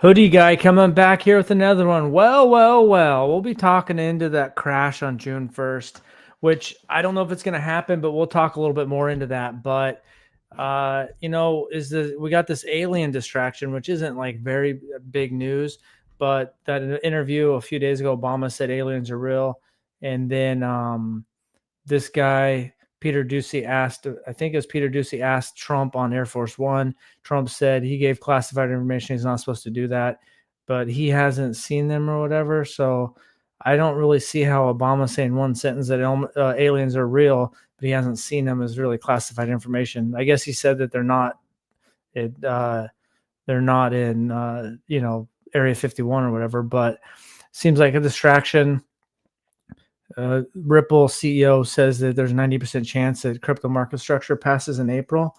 Hoodie guy coming back here with another one. Well. We'll be talking into that crash on June 1st, which I don't know if it's going to happen, but we'll talk a little bit more into that. But we got this alien distraction, which isn't like very big news, but that interview a few days ago, Obama said aliens are real, and then this guy Peter Ducey asked Trump on Air Force One. Trump said he gave classified information. He's not supposed to do that, but he hasn't seen them or whatever. So I don't really see how Obama saying one sentence that aliens are real, but he hasn't seen them is really classified information. I guess he said that they're not. They're not in Area 51 or whatever, but seems like a distraction. Ripple CEO says that there's a 90% chance that crypto market structure passes in April.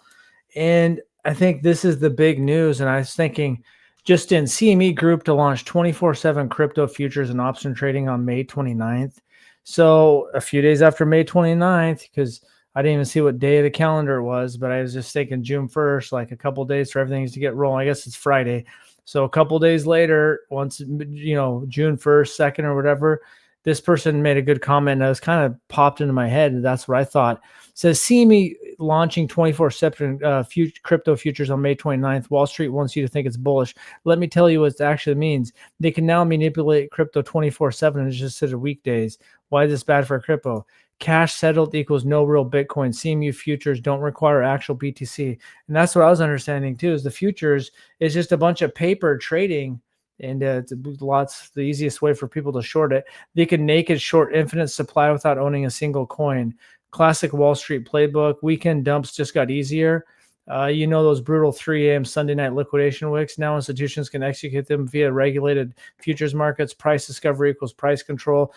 And I think this is the big news. And I was thinking just in CME Group to launch 24/7 crypto futures and option trading on May 29th. So a few days after May 29th, because I didn't even see what day of the calendar it was, but I was just thinking June 1st, like a couple days for everything to get rolling. I guess it's Friday. So a couple days later, once, June 1st, 2nd or whatever, this person made a good comment that was kind of popped into my head, and that's what I thought. It says, see me launching 24/7 crypto futures on May 29th. Wall Street wants you to think it's bullish. Let me tell you what it actually means. They can now manipulate crypto 24/7 and just instead of weekdays. Why is this bad for crypto? Cash settled equals no real Bitcoin. CMU futures don't require actual BTC. And that's what I was understanding too, is the futures is just a bunch of paper trading. And it's the easiest way for people to short it. They can naked short infinite supply without owning a single coin. Classic Wall Street playbook. Weekend dumps just got easier. Those brutal 3 a.m. Sunday night liquidation wicks. Now institutions can execute them via regulated futures markets. Price discovery equals price control.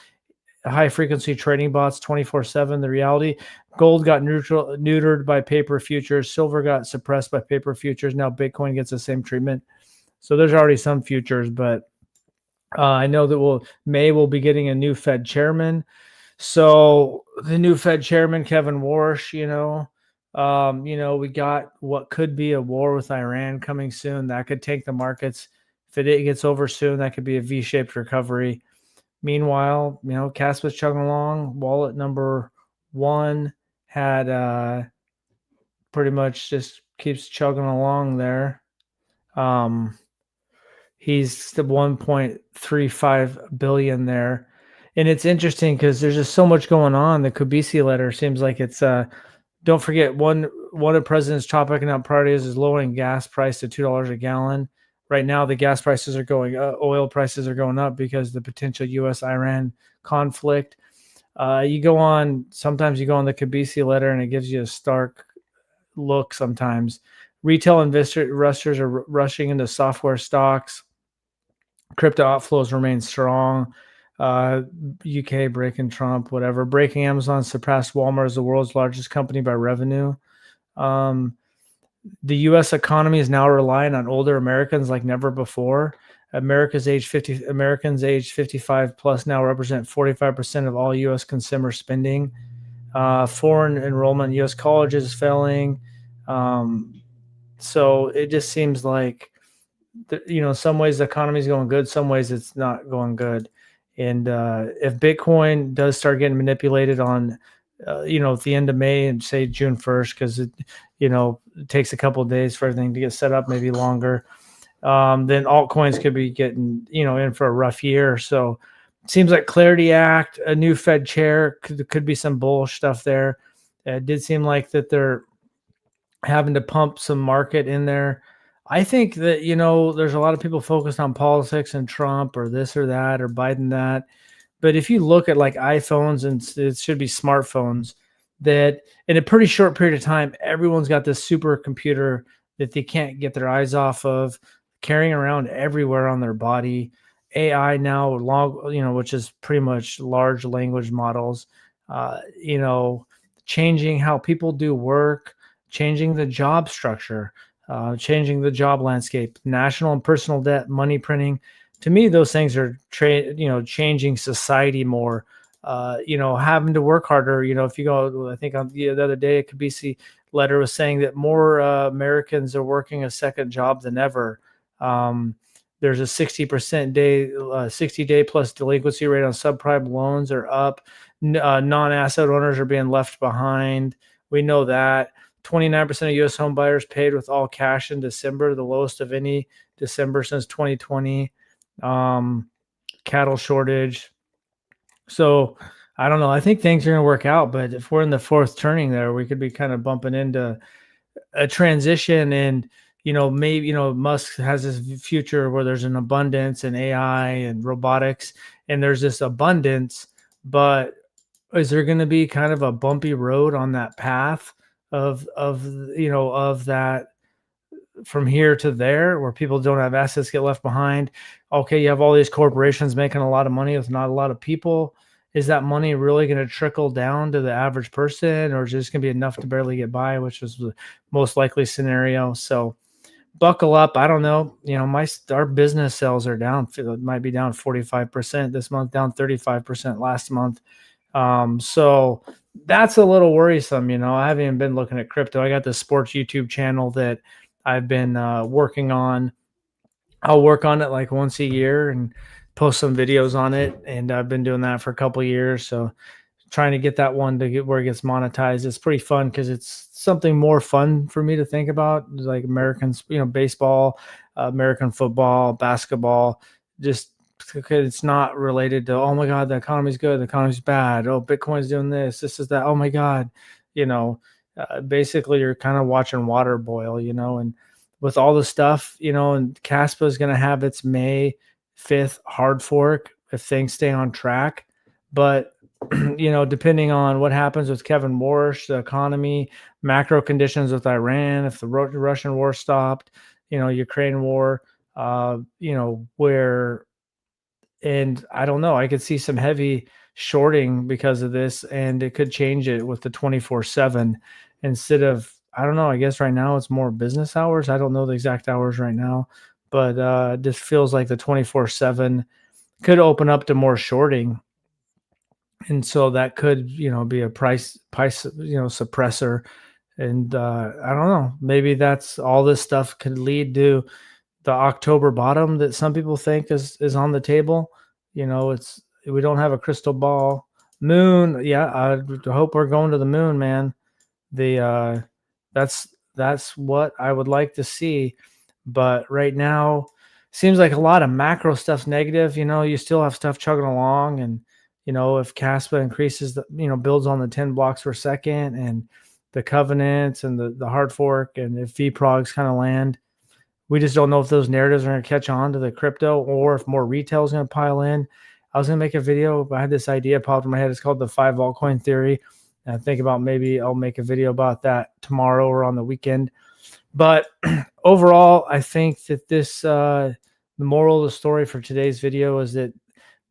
High frequency trading bots 24/7. The reality, gold got neutered by paper futures. Silver got suppressed by paper futures. Now Bitcoin gets the same treatment. So there's already some futures, but I know that we'll be getting a new Fed chairman. So the new Fed chairman, Kevin Warsh, we got what could be a war with Iran coming soon. That could tank the markets. If it gets over soon, that could be a V-shaped recovery. Meanwhile, Kaspa's chugging along. Wallet number one had pretty much just keeps chugging along there. He's the 1.35 billion there. And it's interesting because there's just so much going on. The Kubisi letter seems like it's don't forget one of the president's top economic priorities is lowering gas price to $2 a gallon. Right now, the gas prices are going up, oil prices are going up because of the potential U.S.-Iran conflict. Sometimes you go on the Kubisi letter and it gives you a stark look sometimes. Retail investors are rushing into software stocks. Crypto outflows remain strong. UK breaking Trump, whatever. Breaking Amazon surpassed Walmart as the world's largest company by revenue. The U.S. economy is now relying on older Americans like never before. Americans age 55 plus now represent 45% of all U.S. consumer spending. Foreign enrollment in U.S. colleges is failing. So it just seems like, some ways the economy is going good, some ways it's not going good. And if Bitcoin does start getting manipulated on, at the end of May and say June 1st, because it takes a couple of days for everything to get set up, maybe longer, then altcoins could be getting, in for a rough year. So it seems like Clarity Act, a new Fed chair, could be some bullish stuff there. It did seem like that they're having to pump some market in there. I think that, there's a lot of people focused on politics and Trump or this or that or Biden that. But if you look at like iPhones, and it should be smartphones, that in a pretty short period of time, everyone's got this supercomputer that they can't get their eyes off of, carrying around everywhere on their body. AI now, which is pretty much large language models, changing how people do work, changing the job structure, changing the job landscape, national and personal debt, money printing. To me, those things are changing society more. Having to work harder. If you go, I think on the other day, a Kabisi letter was saying that more Americans are working a second job than ever. There's a 60-day plus delinquency rate on subprime loans are up. Non-asset owners are being left behind. We know that. 29% of U.S. home buyers paid with all cash in December, the lowest of any December since 2020. Cattle shortage. So I don't know. I think things are going to work out, but if we're in the fourth turning there, we could be kind of bumping into a transition. And maybe Musk has this future where there's an abundance in AI and robotics, and there's this abundance, but is there going to be kind of a bumpy road on that path of that from here to there, where people don't have assets, get left behind? Okay, you have all these corporations making a lot of money with not a lot of people. Is that money really going to trickle down to the average person, or is it just going to be enough to barely get by, which is the most likely scenario? So buckle up. I don't know. Our business sales are down. It might be down 45% this month, down 35% last month. So that's a little worrisome. I haven't even been looking at crypto. I got the sports YouTube channel that I've been working on. I'll work on it like once a year and post some videos on it. And I've been doing that for a couple of years. So trying to get that one to get where it gets monetized. It's pretty fun because it's something more fun for me to think about, like Americans, baseball, American football, basketball. Just because it's not related to, oh my God, the economy's good, the economy's bad. Oh, Bitcoin's doing this, this is that. Oh my God, basically you're kind of watching water boil, and with all the stuff, and Kaspa is going to have its May 5th hard fork if things stay on track. But depending on what happens with Kevin Warsh, the economy, macro conditions with Iran, if the Russian war stopped, Ukraine war, and I don't know, I could see some heavy shorting because of this, and it could change it with the 24/7 instead of, I don't know, I guess right now it's more business hours. I don't know the exact hours right now, but it just feels like the 24/7 could open up to more shorting. And so that could, be a price, suppressor. And I don't know, maybe that's all this stuff could lead to the October bottom that some people think is on the table. We don't have a crystal ball. Moon, yeah, I hope we're going to the moon, man. The that's what I would like to see. But right now, seems like a lot of macro stuff's negative. You still have stuff chugging along, and if Kaspa increases builds on the 10 blocks per second, and the covenants and the hard fork, and if VPROGs kind of land, we just don't know if those narratives are going to catch on to the crypto, or if more retail is going to pile in. I was going to make a video, but I had this idea popped in my head. It's called the 5 altcoin theory. And I think about maybe I'll make a video about that tomorrow or on the weekend. But overall, I think that the moral of the story for today's video is that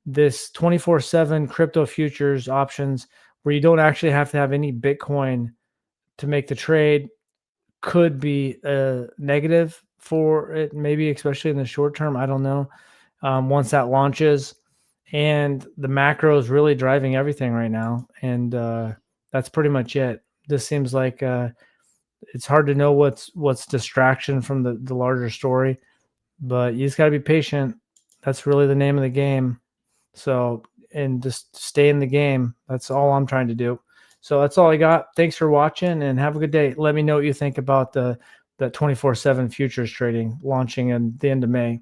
this 24/7 crypto futures options, where you don't actually have to have any Bitcoin to make the trade, could be negative for it, maybe especially in the short term. I don't know. Once that launches, and the macro is really driving everything right now, and that's pretty much it. This seems like it's hard to know what's distraction from the larger story, but you just got to be patient. That's really the name of the game. So, and just stay in the game. That's all I'm trying to do. So that's all I got. Thanks for watching, and have a good day. Let me know what you think about the 24/7 futures trading launching in the end of May.